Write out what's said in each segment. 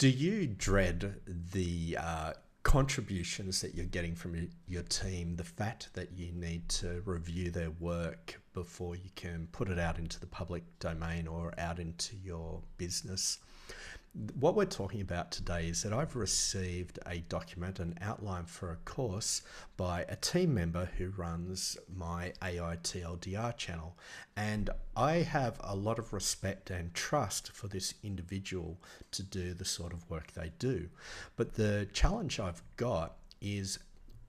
Do you dread the contributions that you're getting from your team, the fact that you need to review their work before you can put it out into the public domain or out into your business? What we're talking about today is that I've received a document, an outline for a course by a team member who runs my AI TLDR channel. And I have a lot of respect and trust for this individual to do the sort of work they do. But the challenge I've got is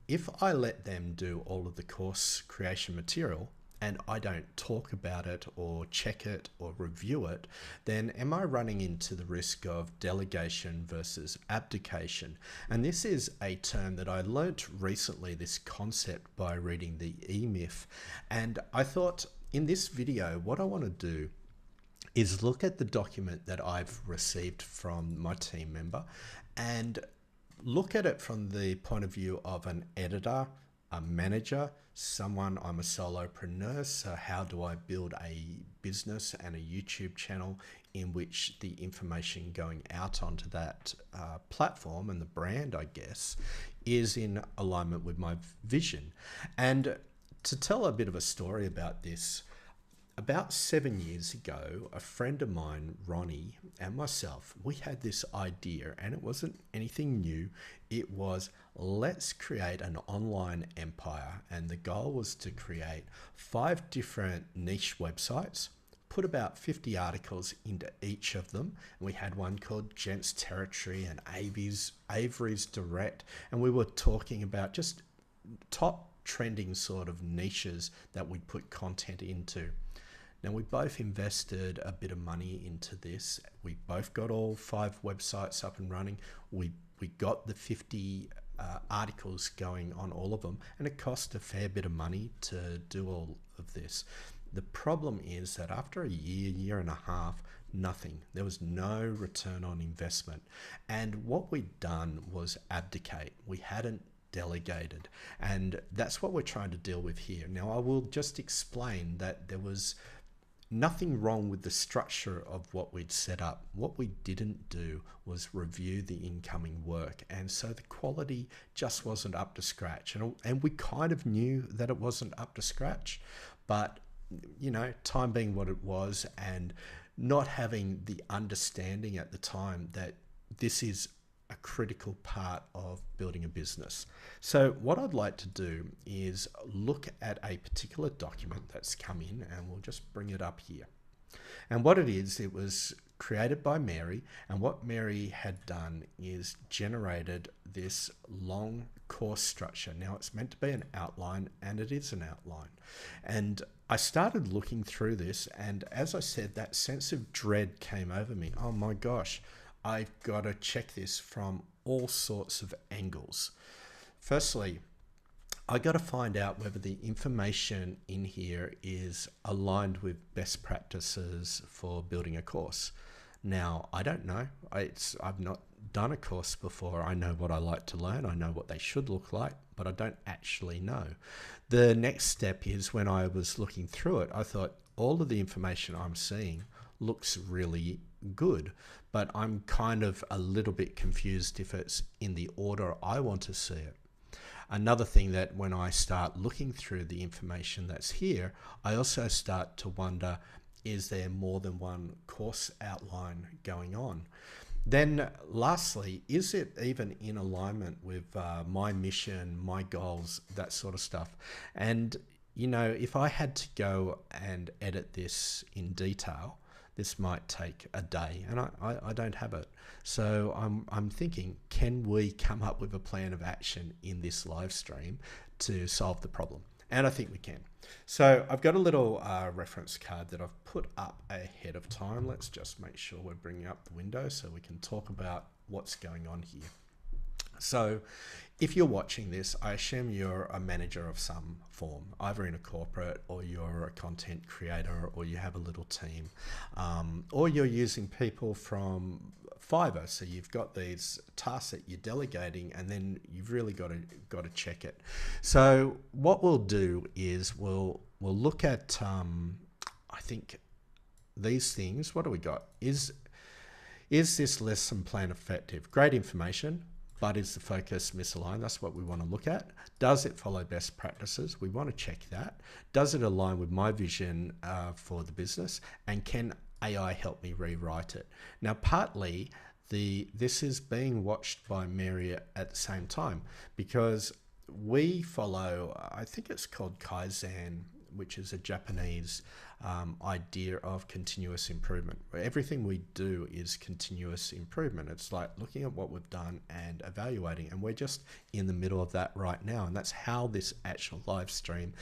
if I let them do all of the course creation material, and I don't talk about it or check it or review it, then am I running into the risk of delegation versus abdication? And this is a term that I learnt recently, this concept, by reading the E-Myth. And I thought in this video, what I want to do is look at the document that I've received from my team member and look at it from the point of view of an editor, a manager, I'm a solopreneur, so how do I build a business and a YouTube channel in which the information going out onto that platform and the brand, I guess, is in alignment with my vision. And to tell a bit of a story about this, about 7 years ago, a friend of mine, Ronnie, and myself, we had this idea, and it wasn't anything new. It was, let's create an online empire. And the goal was to create 5 different niche websites, put about 50 articles into each of them. And we had one called Gents Territory and Avery's Direct. And we were talking about just top trending sort of niches that we'd put content into. Now, we both invested a bit of money into this. We both got all 5 websites up and running. We got the 50 articles going on all of them, and it cost a fair bit of money to do all of this. The problem is that after a year and a half, nothing. There was no return on investment. And what we'd done was abdicate. We hadn't delegated. And that's what we're trying to deal with here. Now, I will just explain that there was nothing wrong with the structure of what we'd set up. What we didn't do was review the incoming work. And so the quality just wasn't up to scratch. And we kind of knew that it wasn't up to scratch, but you know, time being what it was and not having the understanding at the time that this is a critical part of building a business. So what I'd like to do is look at a particular document that's come in, and we'll just bring it up here. And what it is, it was created by Mary, and what Mary had done is generated this long course structure. Now, it's meant to be an outline, and it is an outline. And I started looking through this, and as I said, that sense of dread came over me. Oh my gosh, I've got to check this from all sorts of angles. Firstly, I got to find out whether the information in here is aligned with best practices for building a course. Now, I don't know. I've not done a course before. I know what I like to learn. I know what they should look like, but I don't actually know. The next step is when I was looking through it, I thought all of the information I'm seeing looks really good, but I'm kind of a little bit confused if it's in the order I want to see it. Another thing that when I start looking through the information that's here, I also start to wonder, is there more than one course outline going on? Then lastly, is it even in alignment with my mission, my goals, that sort of stuff? And you know, if I had to go and edit this in detail, this might take a day, and I don't have it. So I'm thinking, can we come up with a plan of action in this live stream to solve the problem? And I think we can. So I've got a little reference card that I've put up ahead of time. Let's just make sure we're bringing up the window so we can talk about what's going on here. So if you're watching this, I assume you're a manager of some form, either in a corporate, or you're a content creator, or you have a little team, or you're using people from Fiverr. So you've got these tasks that you're delegating, and then you've really got to check it. So what we'll do is we'll look at I think these things. What do we got? Is Is this lesson plan effective? Great information, but is the focus misaligned? That's what we want to look at. Does it follow best practices? We want to check that. Does it align with my vision for the business? And can AI help me rewrite it? Now, partly this is being watched by Mary at the same time, because we follow, I think it's called Kaizen, which is a Japanese idea of continuous improvement. Everything we do is continuous improvement. It's like looking at what we've done and evaluating, and we're just in the middle of that right now, and that's how this actual live stream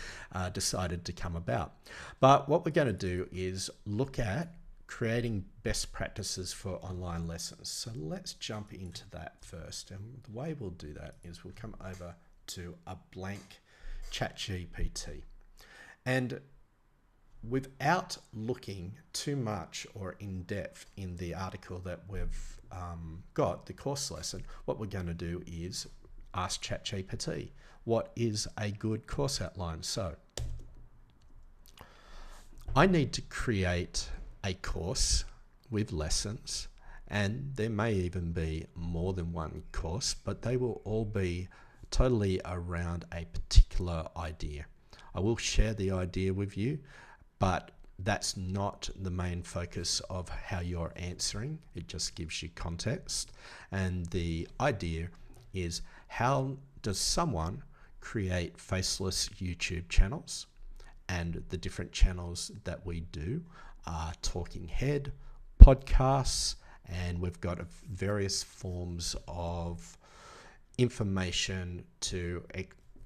decided to come about. But what we're going to do is look at creating best practices for online lessons. So let's jump into that first, and the way we'll do that is we'll come over to a blank ChatGPT. And without looking too much or in depth in the article that we've got, the course lesson, what we're going to do is ask ChatGPT, what is a good course outline? So I need to create a course with lessons, and there may even be more than one course, but they will all be totally around a particular idea. I will share the idea with you, but that's not the main focus of how you're answering. It just gives you context. And the idea is, how does someone create faceless YouTube channels? And the different channels that we do are Talking Head, podcasts, and we've got various forms of information to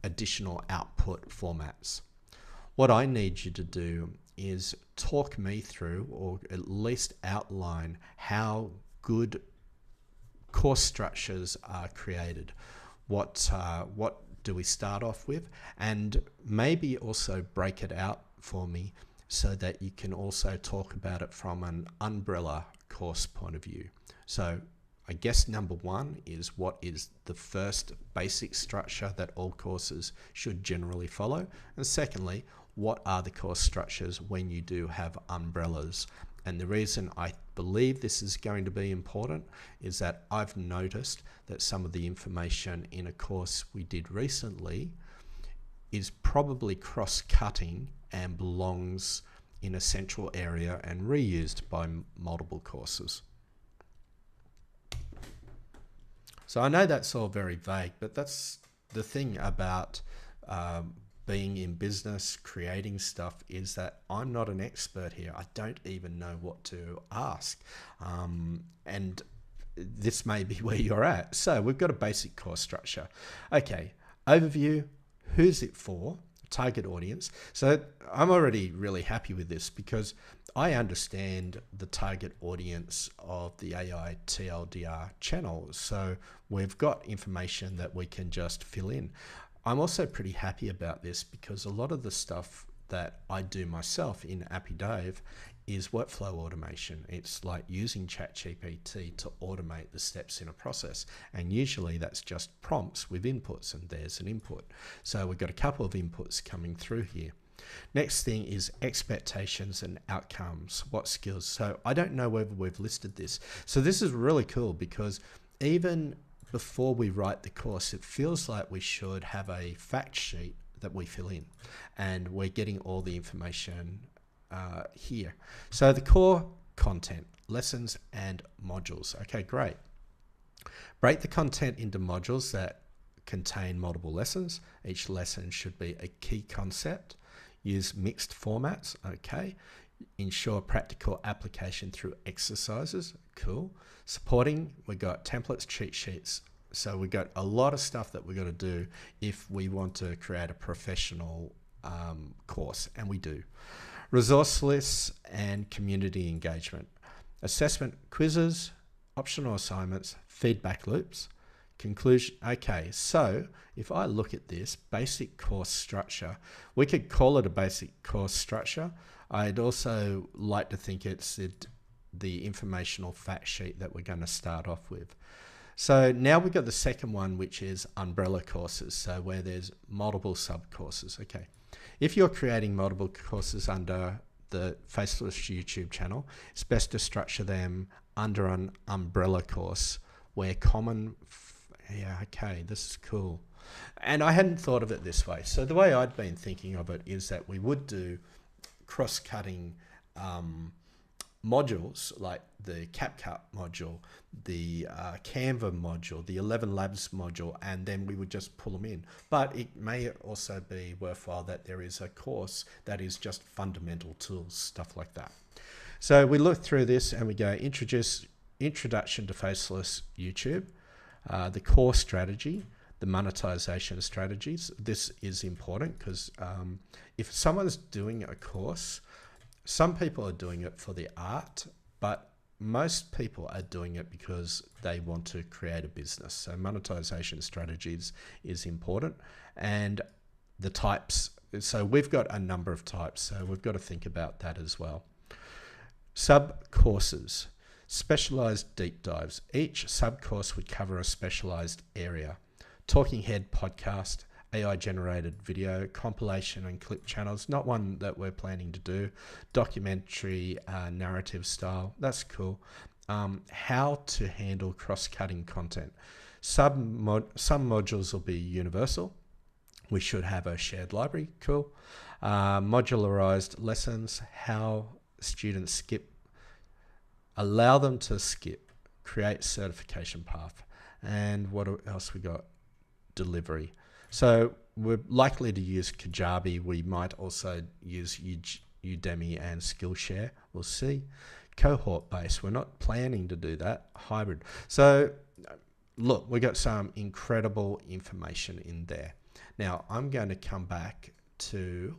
additional output formats. What I need you to do is talk me through, or at least outline, how good course structures are created. What do we start off with? And maybe also break it out for me so that you can also talk about it from an umbrella course point of view. So I guess number one is, what is the first basic structure that all courses should generally follow? And secondly, what are the course structures when you do have umbrellas? And the reason I believe this is going to be important is that I've noticed that some of the information in a course we did recently is probably cross-cutting and belongs in a central area and reused by multiple courses. So I know that's all very vague, but that's the thing about being in business, creating stuff, is that I'm not an expert here. I don't even know what to ask. And this may be where you're at. So we've got a basic course structure. Okay, overview, who's it for? Target audience. So I'm already really happy with this because I understand the target audience of the AI TLDR channel. So we've got information that we can just fill in. I'm also pretty happy about this because a lot of the stuff that I do myself in Appy Dave is workflow automation. It's like using ChatGPT to automate the steps in a process. And usually that's just prompts with inputs, and there's an input. So we've got a couple of inputs coming through here. Next thing is expectations and outcomes. What skills? So I don't know whether we've listed this. So this is really cool because even before we write the course, it feels like we should have a fact sheet that we fill in, and we're getting all the information here. So the core content, lessons and modules. Okay, great. Break the content into modules that contain multiple lessons. Each lesson should be a key concept. Use mixed formats. Okay. Ensure practical application through exercises. Cool. Supporting, we got templates, cheat sheets. So we got a lot of stuff that we're going to do if we want to create a professional course, and we do. Resource lists and community engagement. Assessment quizzes, optional assignments, feedback loops. Conclusion. Okay, so if I look at this basic course structure, we could call it a basic course structure. I'd also like to think it's the informational fact sheet that we're going to start off with. So now we've got the second one, which is umbrella courses. So where there's multiple sub courses. Okay. If you're creating multiple courses under the Faceless YouTube channel, it's best to structure them under an umbrella course where common, yeah, okay, this is cool. And I hadn't thought of it this way. So the way I'd been thinking of it is that we would do cross-cutting modules like the CapCut module, the Canva module, the 11 Labs module, and then we would just pull them in. But it may also be worthwhile that there is a course that is just fundamental tools, stuff like that. So we look through this and we go introduction to faceless YouTube, the core strategy, the monetization strategies. This is important because if someone's doing a course, some people are doing it for the art, but most people are doing it because they want to create a business. So monetization strategies is important. And the types, so we've got a number of types, so we've got to think about that as well. Sub-courses, specialized deep dives. Each sub-course would cover a specialized area. Talking head podcast, AI generated video, compilation and clip channels, not one that we're planning to do, documentary narrative style, that's cool. How to handle cross-cutting content. Some modules will be universal. We should have a shared library, cool. Modularized lessons, how students skip, allow them to skip, create certification path. And what else we got? Delivery. So we're likely to use Kajabi. We might also use Udemy and Skillshare. We'll see. Cohort based. We're not planning to do that. Hybrid. So look, we got some incredible information in there. Now I'm going to come back to,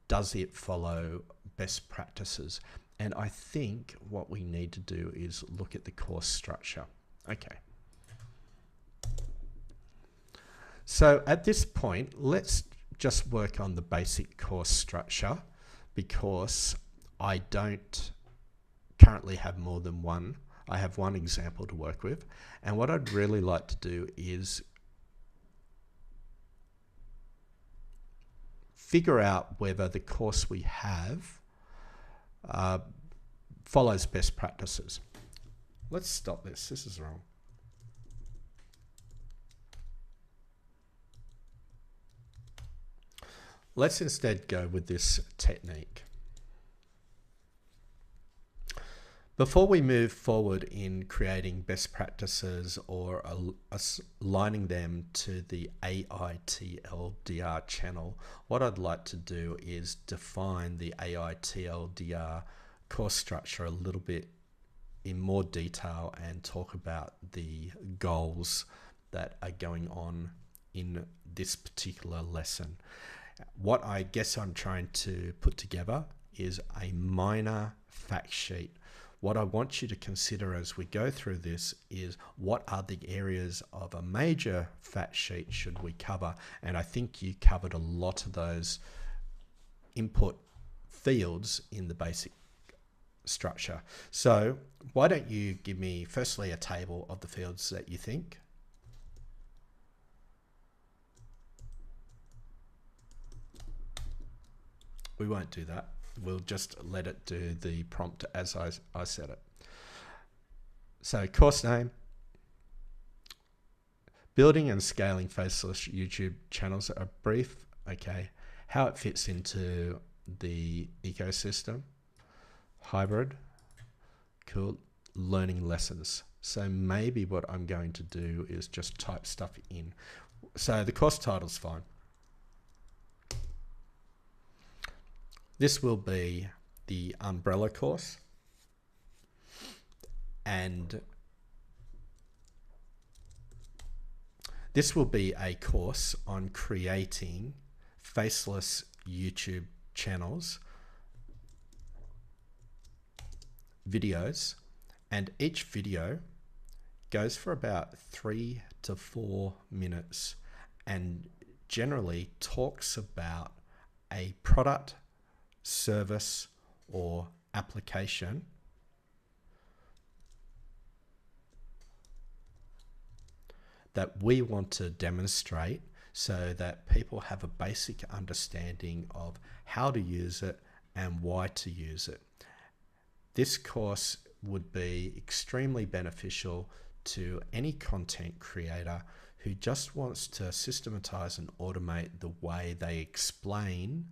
does it follow best practices? And I think what we need to do is look at the course structure. Okay. So at this point, let's just work on the basic course structure because I don't currently have more than one. I have one example to work with. And what I'd really like to do is figure out whether the course we have follows best practices. Let's stop this. This is wrong. Let's instead go with this technique. Before we move forward in creating best practices or aligning them to the AITLDR channel, what I'd like to do is define the AITLDR course structure a little bit in more detail and talk about the goals that are going on in this particular lesson. What I guess I'm trying to put together is a minor fact sheet. What I want you to consider as we go through this is what are the areas of a major fact sheet should we cover? And I think you covered a lot of those input fields in the basic structure. So why don't you give me firstly a table of the fields that you think? We won't do that. We'll just let it do the prompt as I said it. So course name, building and scaling faceless YouTube channels are brief. Okay. How it fits into the ecosystem, hybrid, cool, learning lessons. So maybe what I'm going to do is just type stuff in. So the course title's fine. This will be the umbrella course, and this will be a course on creating faceless YouTube channels, videos, and each video goes for about 3 to 4 minutes and generally talks about a product, service or application that we want to demonstrate so that people have a basic understanding of how to use it and why to use it. This course would be extremely beneficial to any content creator who just wants to systematize and automate the way they explain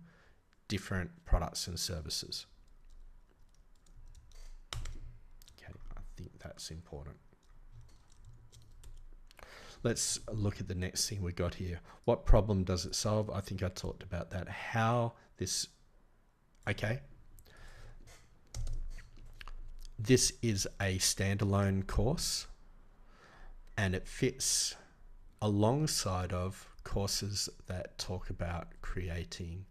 different products and services. Okay, I think that's important. Let's look at the next thing we got here. What problem does it solve? I think I talked about that. How this, okay. This is a standalone course and it fits alongside of courses that talk about creating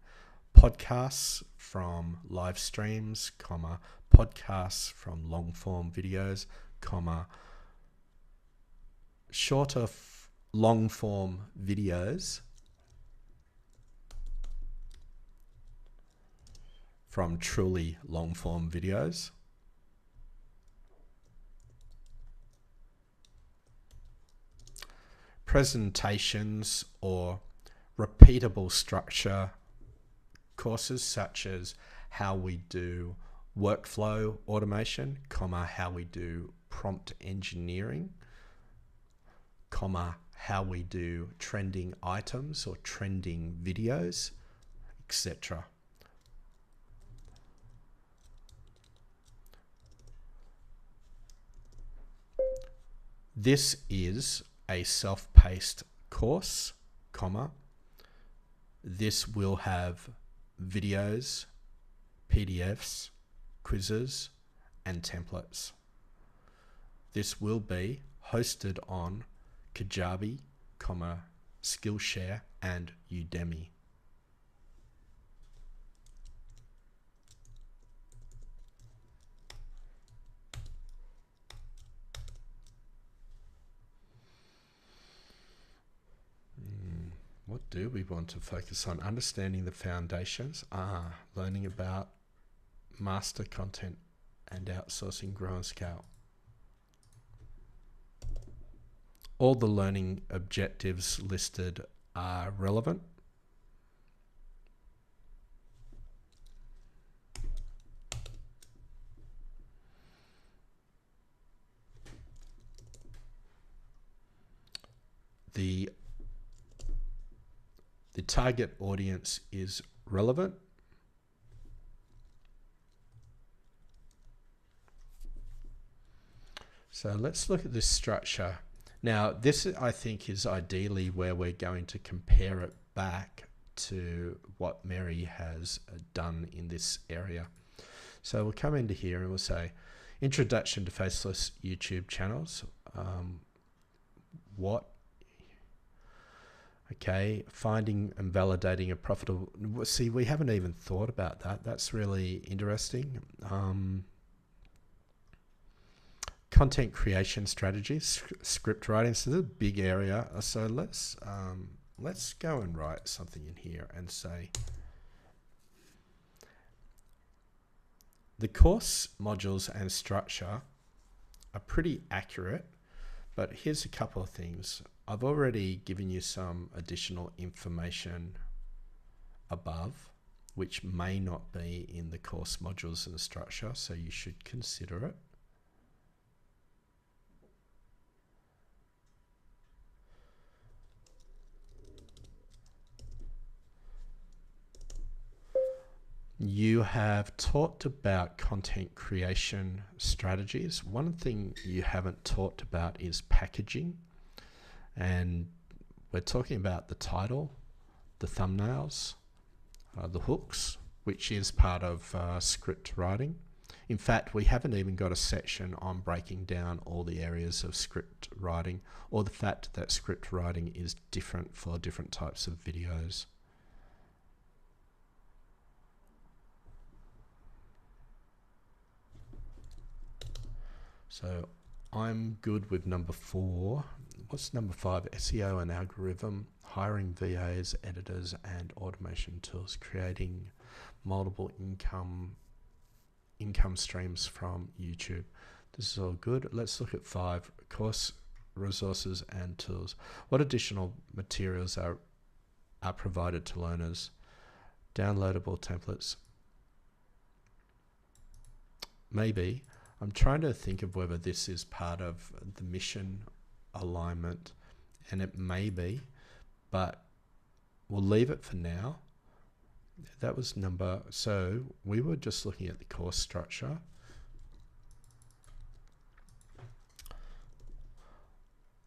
podcasts from live streams, comma, podcasts from long form videos, comma, shorter long form videos from truly long form videos. Presentations or repeatable structure courses such as how we do workflow automation, comma, how we do prompt engineering, comma, how we do trending items or trending videos, etc. This is a self-paced course, comma, this will have videos, PDFs, quizzes, and templates. This will be hosted on Kajabi, comma, Skillshare, and Udemy. What do we want to focus on? Understanding the foundations. Learning about master content and outsourcing, grow and scale. All the learning objectives listed are relevant. The target audience is relevant. So let's look at this structure. Now, this I think is ideally where we're going to compare it back to what Mary has done in this area. So we'll come into here and we'll say, Introduction to Faceless YouTube Channels. Okay, finding and validating a profitable... See, we haven't even thought about that. That's really interesting. Content creation strategies, script writing. So this is a big area. So let's go and write something in here and say, the course modules and structure are pretty accurate, but here's a couple of things. I've already given you some additional information above, which may not be in the course modules and structure, so you should consider it. You have talked about content creation strategies. One thing you haven't talked about is packaging. And we're talking about the title, the thumbnails, the hooks, which is part of script writing. In fact, we haven't even got a section on breaking down all the areas of script writing, or the fact that script writing is different for different types of videos. So I'm good with number 4. What's number 5? SEO and algorithm, hiring VAs, editors, and automation tools, creating multiple income streams from YouTube. This is all good. Let's look at 5, course resources and tools. What additional materials are provided to learners? Downloadable templates. Maybe. I'm trying to think of whether this is part of the mission alignment, and it may be, but we'll leave it for now. That was so we were just looking at the course structure.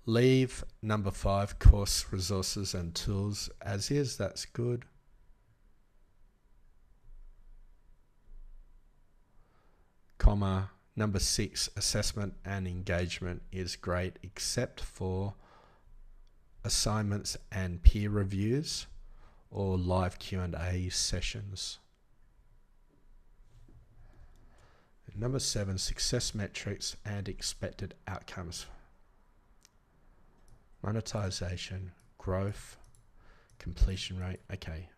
Leave number 5, course resources and tools as is. That's good. Comma, number 6, assessment and engagement is great except for assignments and peer reviews or live Q&A sessions. Number 7, success metrics and expected outcomes. Monetization, growth, completion rate. Okay,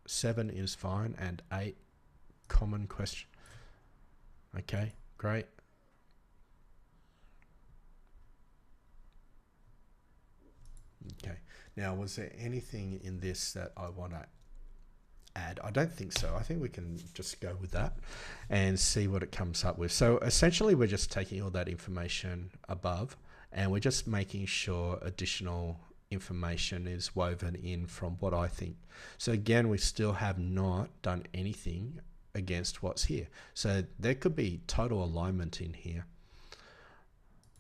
7 is fine, and 8, common question. Okay, great. Okay, now was there anything in this that I want to add? I don't think so. I think we can just go with that and see what it comes up with. So essentially we're just taking all that information above and we're just making sure additional information is woven in from what I think. So again, we still have not done anything against what's here. So there could be total alignment in here.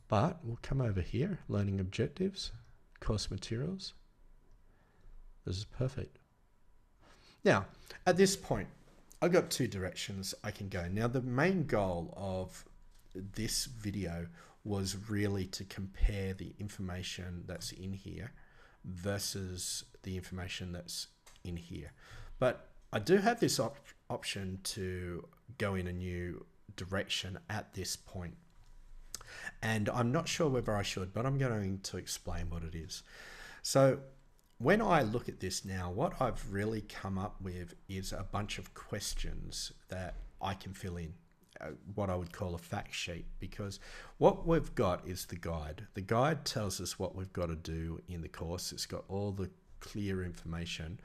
But we'll come over here, learning objectives, course materials. This is perfect. Now, at this point, I've got 2 directions I can go. Now, the main goal of this video was really to compare the information that's in here versus the information that's in here. But I do have this option to go in a new direction at this point. And I'm not sure whether I should, but I'm going to explain what it is. So when I look at this now, what I've really come up with is a bunch of questions that I can fill in, what I would call a fact sheet, because what we've got is the guide. The guide tells us what we've got to do in the course. It's got all the clear information,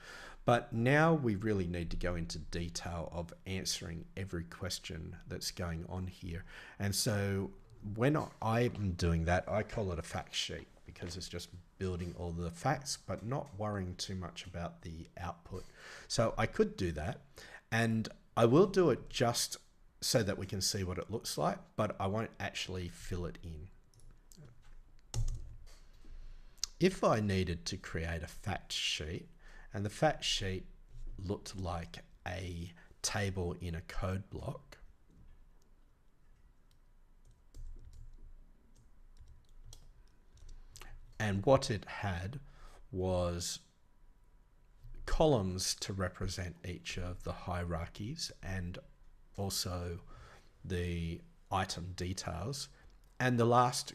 but now we really need to go into detail of answering every question that's going on here. And so when I'm doing that, I call it a fact sheet because it's just building all the facts, but not worrying too much about the output. So I could do that, and I will do it just so that we can see what it looks like, but I won't actually fill it in. If I needed to create a fact sheet, and the fact sheet looked like a table in a code block, and what it had was columns to represent each of the hierarchies and also the item details, and the last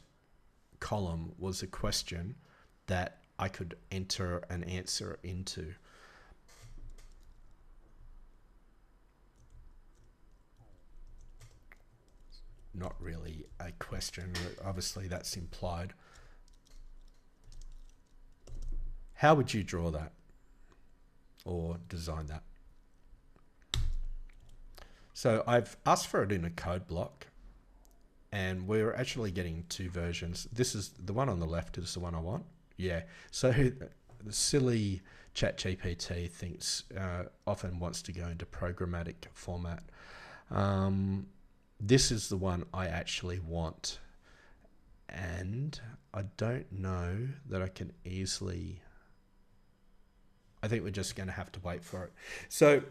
column was a question that I could enter an answer into. Not really a question, obviously that's implied. How would you draw that or design that? So I've asked for it in a code block, and we're actually getting 2 versions. This is the one on the left is the one I want. Yeah. So the silly ChatGPT thinks often wants to go into programmatic format. This is the one I actually want, and I don't know that I can easily. I think we're just going to have to wait for it. So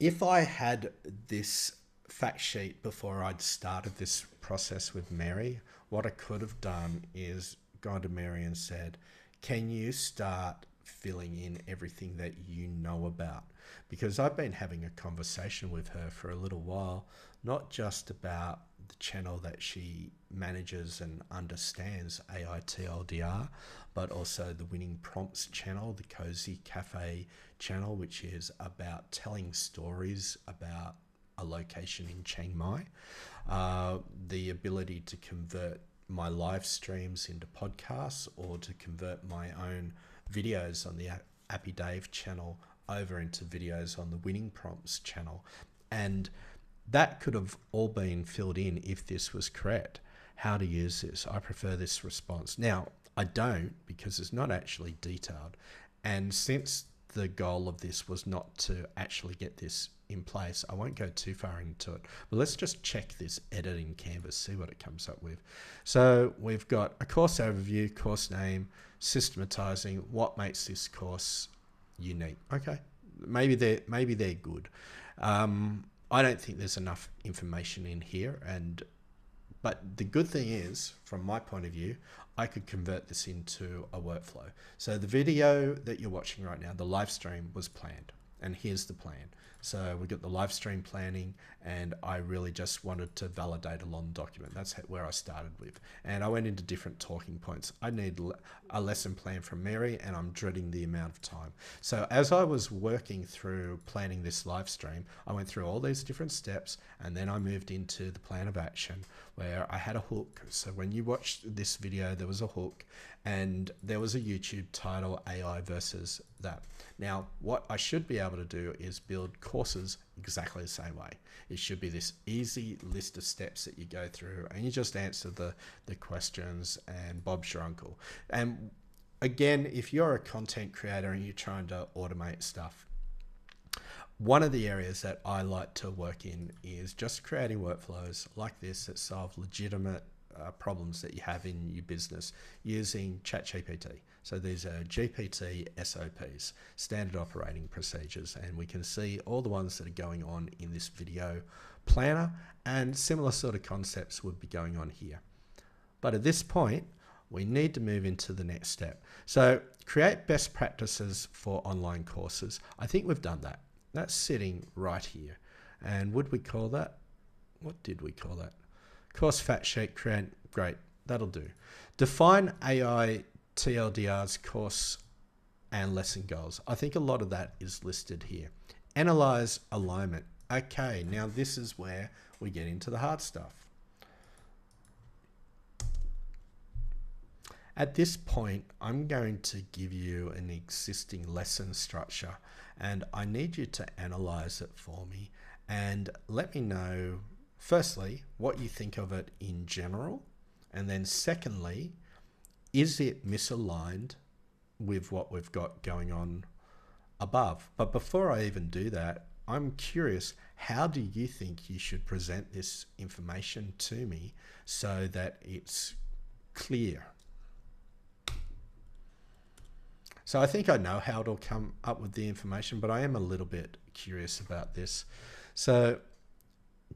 if I had this fact sheet before I'd started this process with Mary, what I could have done is gone to Mary and said, can you start filling in everything that you know about? Because I've been having a conversation with her for a little while, not just about the channel that she manages and understands, AITLDR, but also the Winning Prompts channel, the Cozy Cafe channel, which is about telling stories about a location in Chiang Mai, the ability to convert my live streams into podcasts or to convert my own videos on the Appy Dave channel over into videos on the Winning Prompts channel. And that could have all been filled in if this was correct. How to use this. I prefer this response. Now, I don't, because it's not actually detailed. And since the goal of this was not to actually get this in place, I won't go too far into it. But let's just check this editing canvas, see what it comes up with. So we've got a course overview, course name, systematizing, what makes this course unique. Okay, maybe they're good. I don't think there's enough information in here, but the good thing is, from my point of view, I could convert this into a workflow. So the video that you're watching right now, the live stream, was planned, and here's the plan. So we got the live stream planning, and I really just wanted to validate a long document. That's where I started with. And I went into different talking points. I need a lesson plan from Mary, and I'm dreading the amount of time. So as I was working through planning this live stream, I went through all these different steps, and then I moved into the plan of action where I had a hook. So when you watched this video, there was a hook, and there was a YouTube title, AI versus that. Now, what I should be able to do is build courses exactly the same way. It should be this easy list of steps that you go through, and you just answer the questions, and Bob's your uncle. And again, if you're a content creator and you're trying to automate stuff, one of the areas that I like to work in is just creating workflows like this that solve legitimate problems that you have in your business using ChatGPT. So these are GPT SOPs, standard operating procedures, and we can see all the ones that are going on in this video planner, and similar sort of concepts would be going on here. But at this point, we need to move into the next step. So create best practices for online courses. I think we've done that. That's sitting right here. And would we call that? What did we call that? Course fact sheet, create, great, that'll do. Define AI TLDR's course and lesson goals. I think a lot of that is listed here. Analyze alignment. Okay, now this is where we get into the hard stuff. At this point, I'm going to give you an existing lesson structure, and I need you to analyze it for me and let me know, firstly, what you think of it in general, and then secondly, is it misaligned with what we've got going on above? But before I even do that, I'm curious, how do you think you should present this information to me so that it's clear? So I think I know how it'll come up with the information, but I am a little bit curious about this. So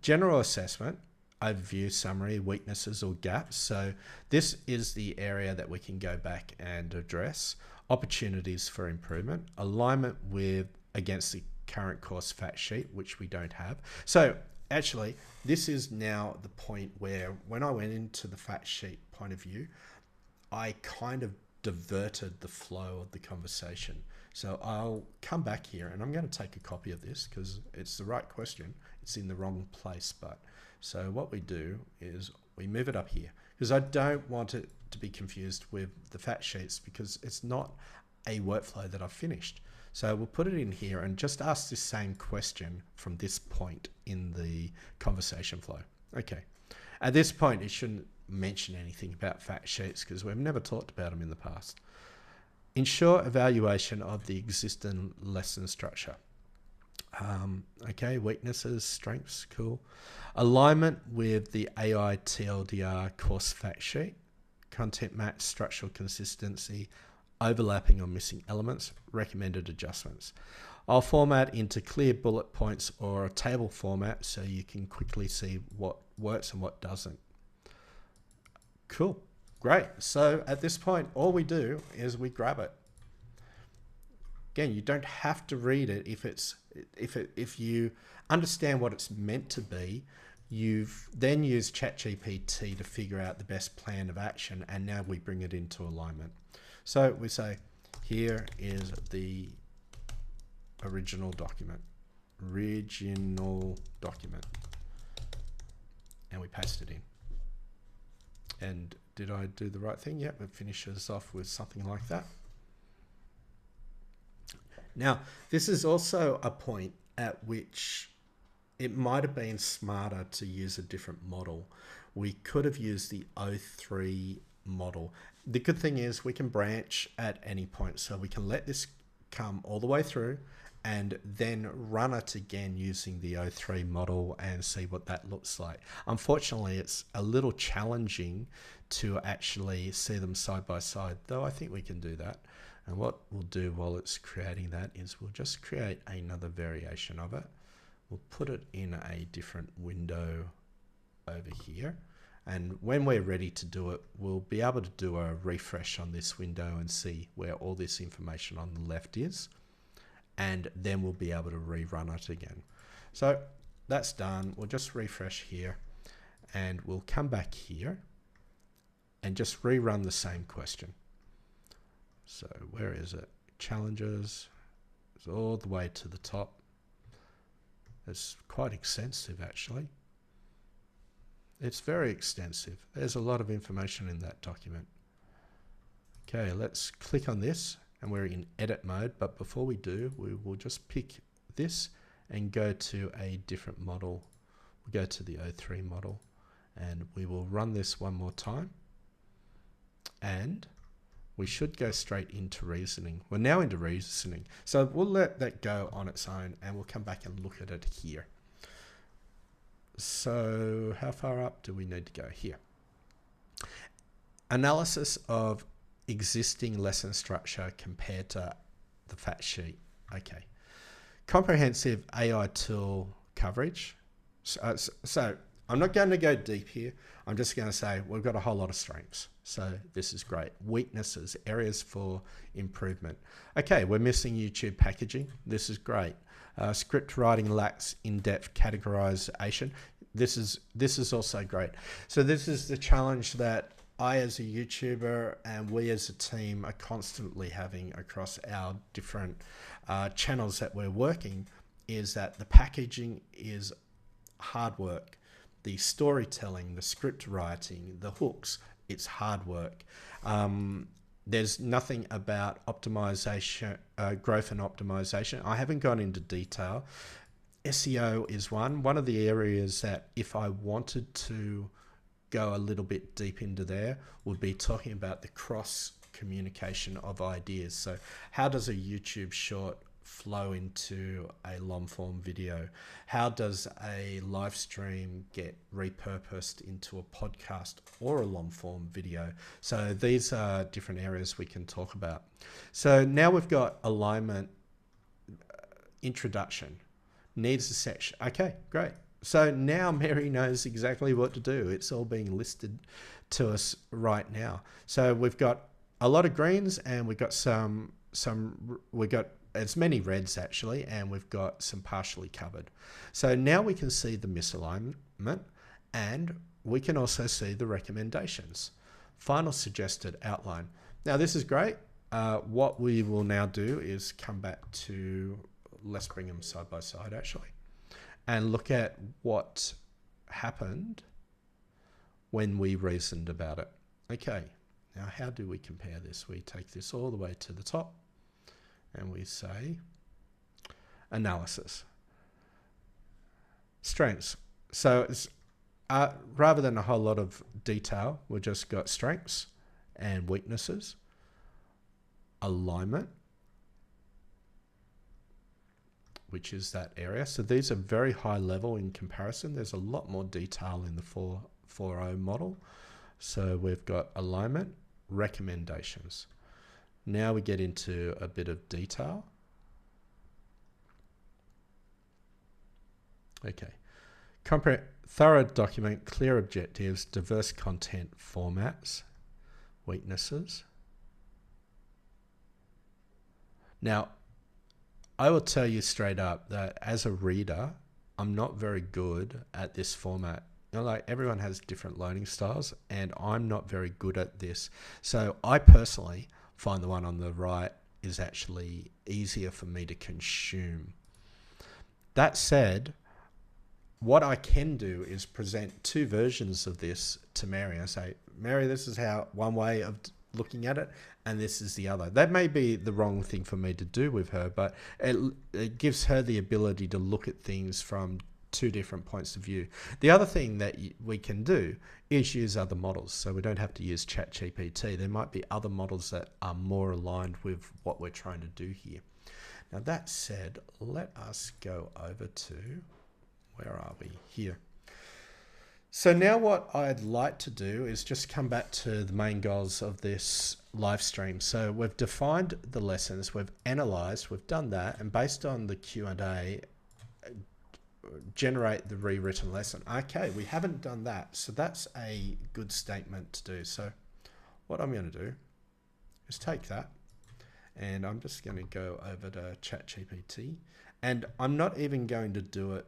general assessment, overview, summary, weaknesses or gaps. So this is the area that we can go back and address. Opportunities for improvement, alignment with against the current course fact sheet, which we don't have. So actually, this is now the point where when I went into the fact sheet point of view, I kind of diverted the flow of the conversation. So I'll come back here and I'm going to take a copy of this because it's the right question. It's in the wrong place. But so what we do is we move it up here because I don't want it to be confused with the fact sheets because it's not a workflow that I've finished. So we'll put it in here and just ask this same question from this point in the conversation flow. Okay. At this point, it shouldn't mention anything about fact sheets because we've never talked about them in the past. Ensure evaluation of the existing lesson structure. Okay, weaknesses, strengths, cool. Alignment with the AI TLDR course fact sheet. Content match, structural consistency, overlapping or missing elements, recommended adjustments. I'll format into clear bullet points or a table format so you can quickly see what works and what doesn't. Cool, great. So at this point, all we do is we grab it. Again, you don't have to read it if you understand what it's meant to be. You've then used ChatGPT to figure out the best plan of action, and now we bring it into alignment. So we say, here is the original document, and we paste it in. And did I do the right thing? Yep, it finishes off with something like that. Now, this is also a point at which it might have been smarter to use a different model. We could have used the O3 model. The good thing is we can branch at any point, so we can let this come all the way through and then run it again using the O3 model and see what that looks like. Unfortunately, it's a little challenging to actually see them side by side, though I think we can do that. And what we'll do while it's creating that is we'll just create another variation of it. We'll put it in a different window over here. And when we're ready to do it, we'll be able to do a refresh on this window and see where all this information on the left is. And then we'll be able to rerun it again. So that's done. We'll just refresh here and we'll come back here and just rerun the same question. So where is it? Challenges. It's all the way to the top. It's quite extensive actually. It's very extensive. There's a lot of information in that document. Okay, let's click on this and we're in edit mode, but before we do, we will just pick this and go to a different model. We'll go to the O3 model and we will run this one more time and we should go straight into reasoning. We're now into reasoning. So we'll let that go on its own and we'll come back and look at it here. So how far up do we need to go? Here. Analysis of existing lesson structure compared to the fact sheet. Okay. Comprehensive AI tool coverage. So I'm not going to go deep here. I'm just going to say we've got a whole lot of strengths. So this is great. Weaknesses, areas for improvement. Okay, we're missing YouTube packaging. This is great. Script writing lacks in-depth categorization. This is also great. So this is the challenge that I as a YouTuber and we as a team are constantly having across our different channels that we're working, is that the packaging is hard work. The storytelling, the script writing, the hooks, it's hard work. There's nothing about optimization, growth and optimization. I haven't gone into detail. SEO is one of the areas that if I wanted to go a little bit deep into there, would be talking about the cross communication of ideas. So how does a YouTube short flow into a long form video? How does a live stream get repurposed into a podcast or a long form video? So these are different areas we can talk about. So now we've got alignment, introduction, needs a section. Okay, great. So now Mary knows exactly what to do. It's all being listed to us right now. So we've got a lot of greens and we've got we got as many reds actually, and we've got some partially covered. So now we can see the misalignment and we can also see the recommendations. Final suggested outline. Now this is great. What we will now do is come back to, let's bring them side by side actually, and look at what happened when we reasoned about it. Okay, now how do we compare this? We take this all the way to the top and we say analysis. Strengths. So it's, rather than a whole lot of detail, we've just got strengths and weaknesses, alignment, which is that area. So these are very high level in comparison. There's a lot more detail in the 4.0 model. So we've got alignment, recommendations. Now we get into a bit of detail. Okay. Thorough document, clear objectives, diverse content formats, weaknesses. Now, I will tell you straight up that as a reader, I'm not very good at this format. You know, like everyone has different learning styles and I'm not very good at this. So I personally find the one on the right is actually easier for me to consume. That said, what I can do is present two versions of this to Mary. I say, Mary, this is how one way of looking at it, and this is the other. That may be the wrong thing for me to do with her, but it gives her the ability to look at things from two different points of view. The other thing that we can do is use other models. So we don't have to use ChatGPT. There might be other models that are more aligned with what we're trying to do here. Now that said, let us go over to, where are we? Here. So now what I'd like to do is just come back to the main goals of this live stream. So we've defined the lessons, we've analyzed, we've done that, and based on the Q&A, generate the rewritten lesson. Okay, we haven't done that, so that's a good statement to do. So what I'm going to do is take that, and I'm just going to go over to ChatGPT, and I'm not even going to do it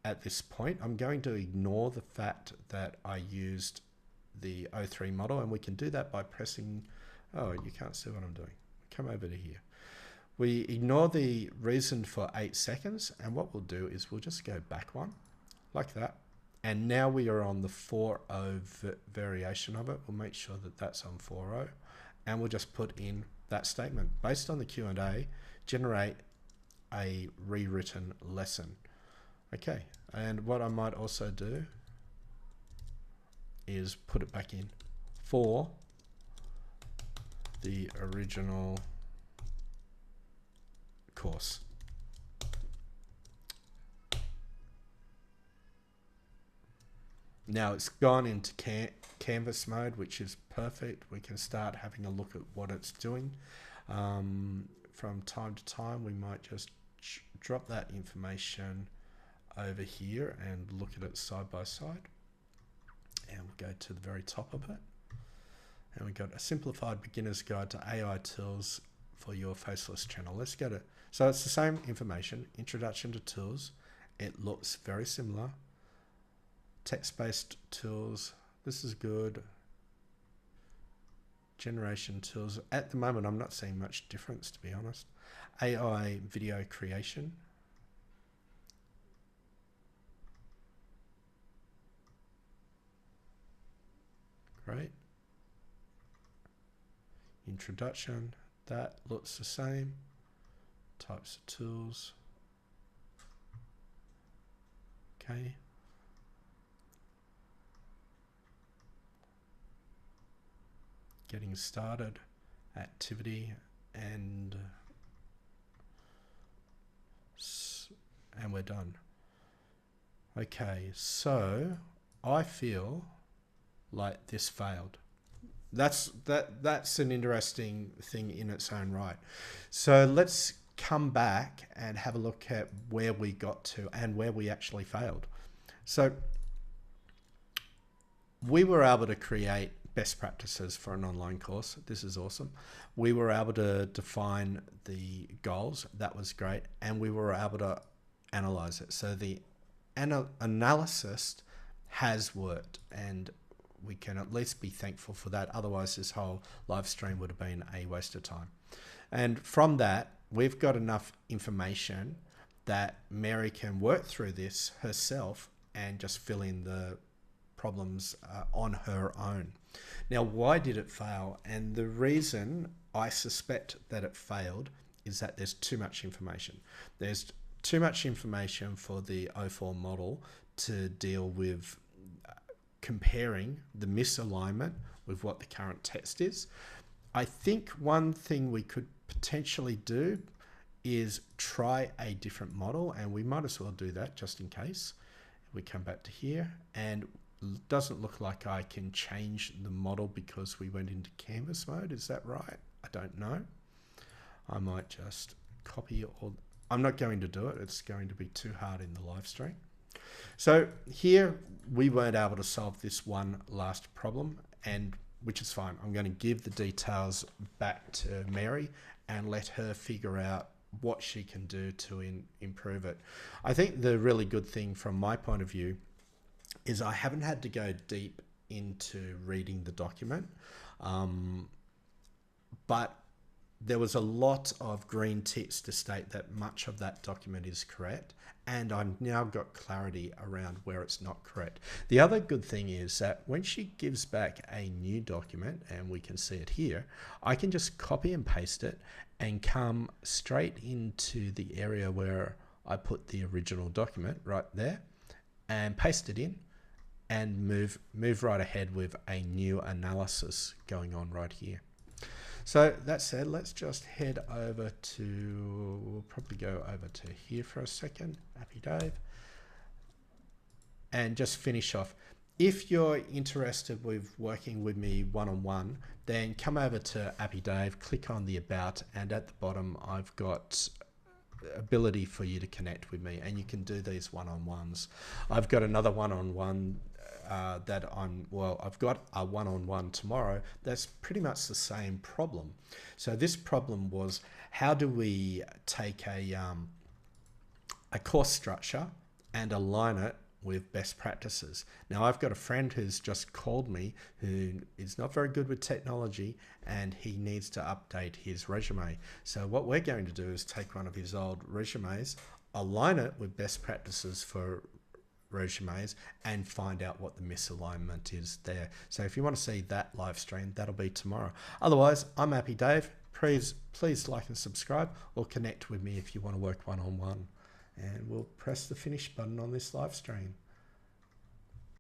at this point. I'm going to ignore the fact that I used the O3 model, and we can do that by pressing, oh, you can't see what I'm doing. Come over to here. We ignore the reason for 8 seconds, and what we'll do is we'll just go back one, like that. And now we are on the 4.0 variation of it. We'll make sure that that's on 4.0, and we'll just put in that statement. Based on the Q&A, generate a rewritten lesson. Okay, and what I might also do is put it back in for the original course. Now it's gone into canvas mode, which is perfect. We can start having a look at what it's doing. From time to time, we might just drop that information over here and look at it side by side. And we'll go to the very top of it. And we've got a simplified beginner's guide to AI tools for your faceless channel. Let's go to, so it's the same information, introduction to tools. It looks very similar. Text-based tools, this is good. Generation tools, at the moment I'm not seeing much difference, to be honest. AI video creation. Great. Introduction, that looks the same. Types of tools. Okay. Getting started, activity, and we're done. Okay, so I feel like this failed. That's an interesting thing in its own right. So let's come back and have a look at where we got to and where we actually failed. So we were able to create best practices for an online course. This is awesome. We were able to define the goals. That was great. And we were able to analyze it. So the analysis has worked, and we can at least be thankful for that. Otherwise, this whole live stream would have been a waste of time. And from that, we've got enough information that Mary can work through this herself and just fill in the problems on her own. Now, why did it fail? And the reason I suspect that it failed is that there's too much information. There's too much information for the O4 model to deal with comparing the misalignment with what the current text is. I think one thing we could potentially do is try a different model, and we might as well do that just in case. We come back to here, and it doesn't look like I can change the model because we went into canvas mode. Is that right? I don't know. I might just copy all. I'm not going to do it. It's going to be too hard in the live stream. So here we weren't able to solve this one last problem, and which is fine. I'm going to give the details back to Mary and let her figure out what she can do to improve it. I think the really good thing from my point of view is I haven't had to go deep into reading the document, but there was a lot of green ticks to state that much of that document is correct, and I've now got clarity around where it's not correct. The other good thing is that when she gives back a new document, and we can see it here, I can just copy and paste it and come straight into the area where I put the original document right there, and paste it in and move right ahead with a new analysis going on right here. So that said, let's just head over to, we'll probably go over to here for a second, Appy Dave, and just finish off. If you're interested with working with me one-on-one, then come over to Appy Dave, click on the About, and at the bottom I've got ability for you to connect with me, and you can do these one-on-ones. I've got another one-on-one I've got a one-on-one tomorrow that's pretty much the same problem. So this problem was, how do we take a course structure and align it with best practices? Now, I've got a friend who's just called me who is not very good with technology, and he needs to update his resume. So what we're going to do is take one of his old resumes, align it with best practices for resumes, and find out what the misalignment is there. So if you want to see that live stream, that'll be tomorrow. Otherwise, I'm Appy Dave. Please like and subscribe, or connect with me if you want to work one-on-one. And we'll press the finish button on this live stream.